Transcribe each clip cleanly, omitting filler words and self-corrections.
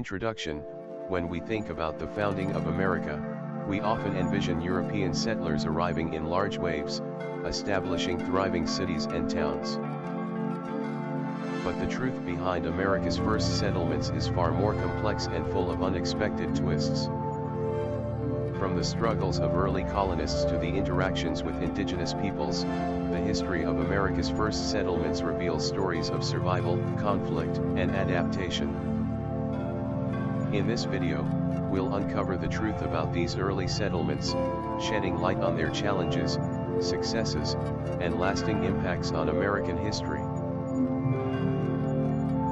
Introduction. When we think about the founding of America, we often envision European settlers arriving in large waves, establishing thriving cities and towns. But the truth behind America's first settlements is far more complex and full of unexpected twists. From the struggles of early colonists to the interactions with indigenous peoples, the history of America's first settlements reveals stories of survival, conflict, and adaptation. In this video, we'll uncover the truth about these early settlements, shedding light on their challenges, successes, and lasting impacts on American history.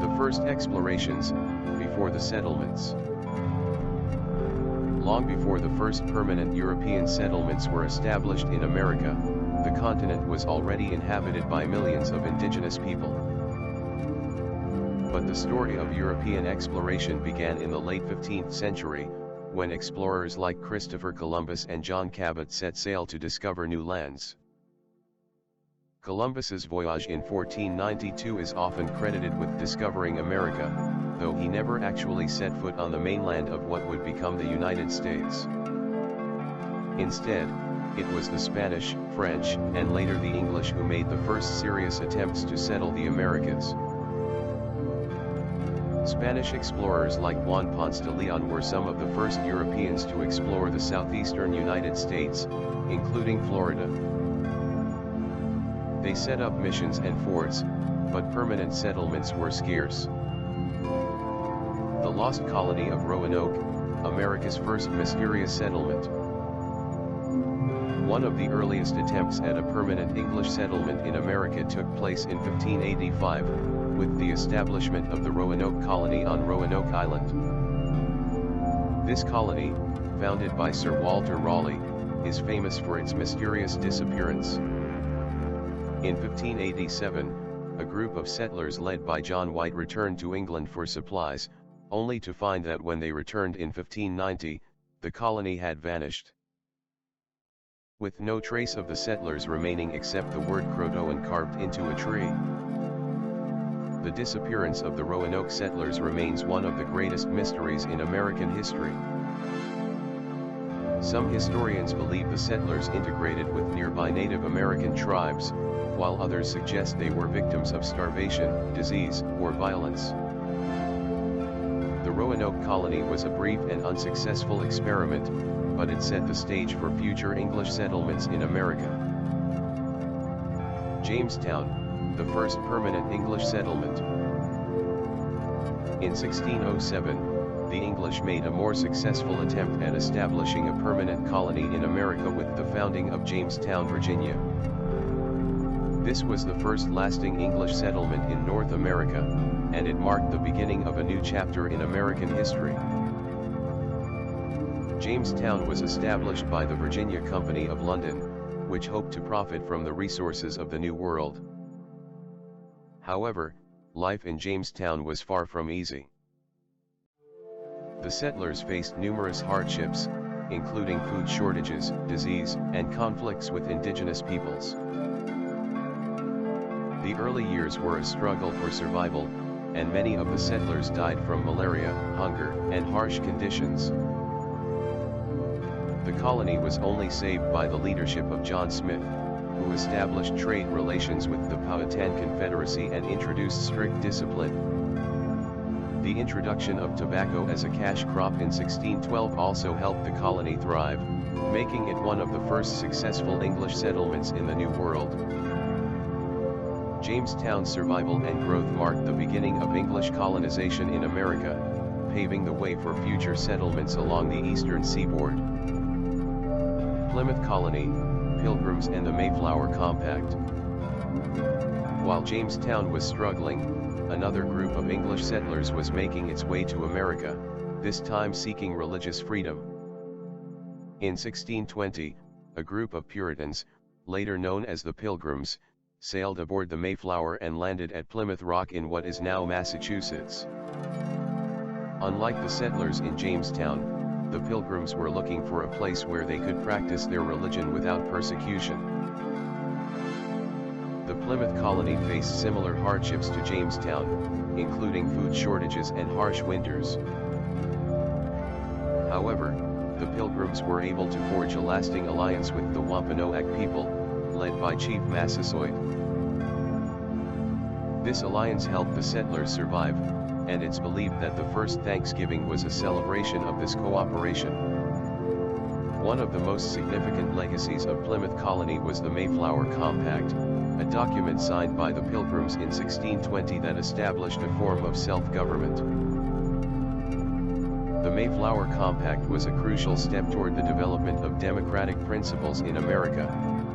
The first explorations, before the settlements. Long before the first permanent European settlements were established in America, the continent was already inhabited by millions of indigenous people. But the story of European exploration began in the late 15th century, when explorers like Christopher Columbus and John Cabot set sail to discover new lands. Columbus's voyage in 1492 is often credited with discovering America, though he never actually set foot on the mainland of what would become the United States. Instead, it was the Spanish, French, and later the English who made the first serious attempts to settle the Americas. Spanish explorers like Juan Ponce de León were some of the first Europeans to explore the southeastern United States, including Florida. They set up missions and forts, but permanent settlements were scarce. The lost colony of Roanoke, America's first mysterious settlement. One of the earliest attempts at a permanent English settlement in America took place in 1585, with the establishment of the Roanoke colony on Roanoke Island. This colony, founded by Sir Walter Raleigh, is famous for its mysterious disappearance. In 1587, a group of settlers led by John White returned to England for supplies, only to find that when they returned in 1590, the colony had vanished. With no trace of the settlers remaining except the word Croatoan carved into a tree. The disappearance of the Roanoke settlers remains one of the greatest mysteries in American history. Some historians believe the settlers integrated with nearby Native American tribes, while others suggest they were victims of starvation, disease, or violence. The Roanoke colony was a brief and unsuccessful experiment, but it set the stage for future English settlements in America. Jamestown, the first permanent English settlement. In 1607, the English made a more successful attempt at establishing a permanent colony in America with the founding of Jamestown, Virginia. This was the first lasting English settlement in North America, and it marked the beginning of a new chapter in American history. Jamestown was established by the Virginia Company of London, which hoped to profit from the resources of the New World. However, life in Jamestown was far from easy. The settlers faced numerous hardships, including food shortages, disease, and conflicts with indigenous peoples. The early years were a struggle for survival, and many of the settlers died from malaria, hunger, and harsh conditions. The colony was only saved by the leadership of John Smith, who established trade relations with the Powhatan Confederacy and introduced strict discipline. The introduction of tobacco as a cash crop in 1612 also helped the colony thrive, making it one of the first successful English settlements in the New World. Jamestown's survival and growth marked the beginning of English colonization in America, paving the way for future settlements along the eastern seaboard. Plymouth Colony, Pilgrims and the Mayflower Compact. While Jamestown was struggling, another group of English settlers was making its way to America, this time seeking religious freedom. In 1620, a group of Puritans, later known as the Pilgrims, sailed aboard the Mayflower and landed at Plymouth Rock in what is now Massachusetts. Unlike the settlers in Jamestown, the Pilgrims were looking for a place where they could practice their religion without persecution. The Plymouth colony faced similar hardships to Jamestown, including food shortages and harsh winters. However, the Pilgrims were able to forge a lasting alliance with the Wampanoag people, led by Chief Massasoit. This alliance helped the settlers survive, and it's believed that the first Thanksgiving was a celebration of this cooperation. One of the most significant legacies of Plymouth Colony was the Mayflower Compact, a document signed by the Pilgrims in 1620 that established a form of self-government. The Mayflower Compact was a crucial step toward the development of democratic principles in America,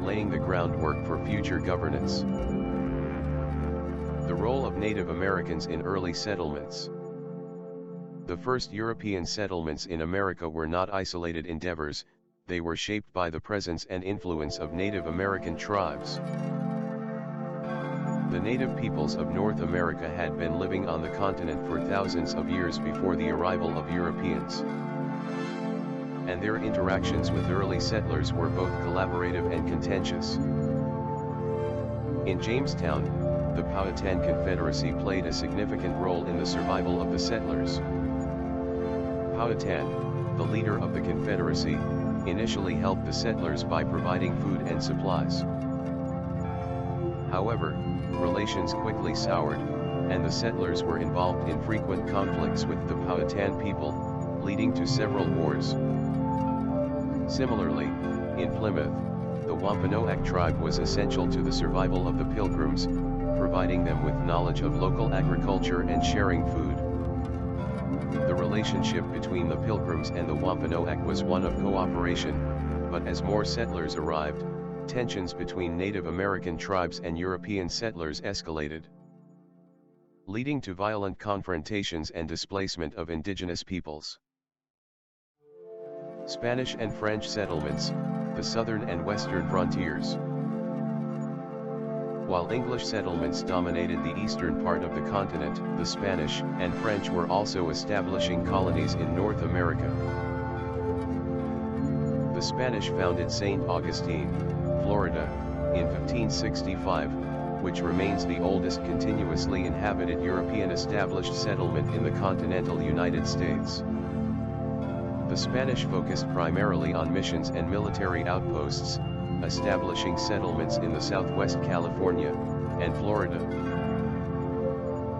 laying the groundwork for future governance. The role of Native Americans in early settlements. The first European settlements in America were not isolated endeavors, they were shaped by the presence and influence of Native American tribes. The native peoples of North America had been living on the continent for thousands of years before the arrival of Europeans. And their interactions with early settlers were both collaborative and contentious. In Jamestown, the Powhatan Confederacy played a significant role in the survival of the settlers. Powhatan, the leader of the Confederacy, initially helped the settlers by providing food and supplies. However, relations quickly soured, and the settlers were involved in frequent conflicts with the Powhatan people, leading to several wars. Similarly, in Plymouth, the Wampanoag tribe was essential to the survival of the Pilgrims, providing them with knowledge of local agriculture and sharing food. The relationship between the Pilgrims and the Wampanoag was one of cooperation, but as more settlers arrived, tensions between Native American tribes and European settlers escalated, leading to violent confrontations and displacement of indigenous peoples. Spanish and French settlements, the southern and western frontiers. While English settlements dominated the eastern part of the continent, the Spanish and French were also establishing colonies in North America. The Spanish founded St. Augustine, Florida, in 1565, which remains the oldest continuously inhabited European established settlement in the continental United States. The Spanish focused primarily on missions and military outposts, establishing settlements in the Southwest California and Florida.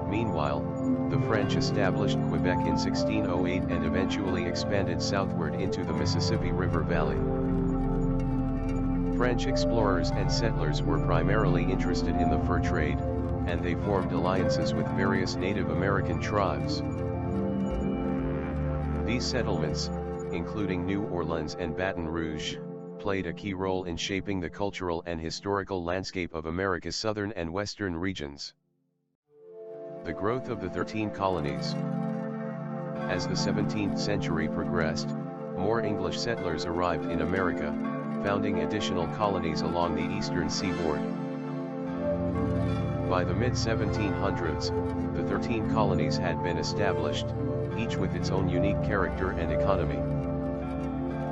Meanwhile, the French established Quebec in 1608 and eventually expanded southward into the Mississippi River Valley. French explorers and settlers were primarily interested in the fur trade, and they formed alliances with various Native American tribes. These settlements, including New Orleans and Baton Rouge, played a key role in shaping the cultural and historical landscape of America's southern and western regions. The growth of the 13 colonies. As the 17th century progressed, more English settlers arrived in America, founding additional colonies along the eastern seaboard. By the mid-1700s, the 13 colonies had been established, each with its own unique character and economy.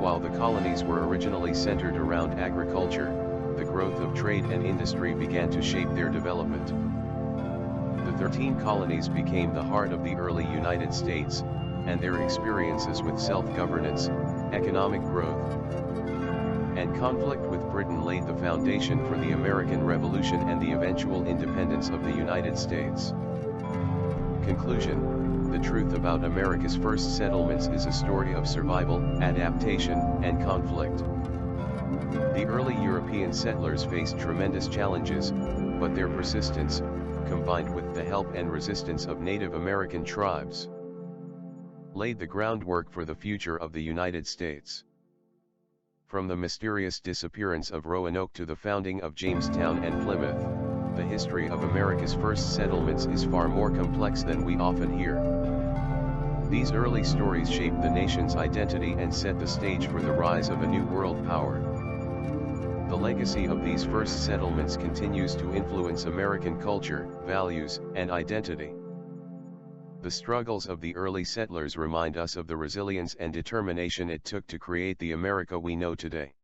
While the colonies were originally centered around agriculture, the growth of trade and industry began to shape their development. The 13 colonies became the heart of the early United States, and their experiences with self-governance, economic growth, and conflict with Britain laid the foundation for the American Revolution and the eventual independence of the United States. Conclusion: the truth about America's first settlements is a story of survival, adaptation, and conflict. The early European settlers faced tremendous challenges, but their persistence, combined with the help and resistance of Native American tribes, laid the groundwork for the future of the United States. From the mysterious disappearance of Roanoke to the founding of Jamestown and Plymouth, the history of America's first settlements is far more complex than we often hear. These early stories shaped the nation's identity and set the stage for the rise of a new world power. The legacy of these first settlements continues to influence American culture, values, and identity. The struggles of the early settlers remind us of the resilience and determination it took to create the America we know today.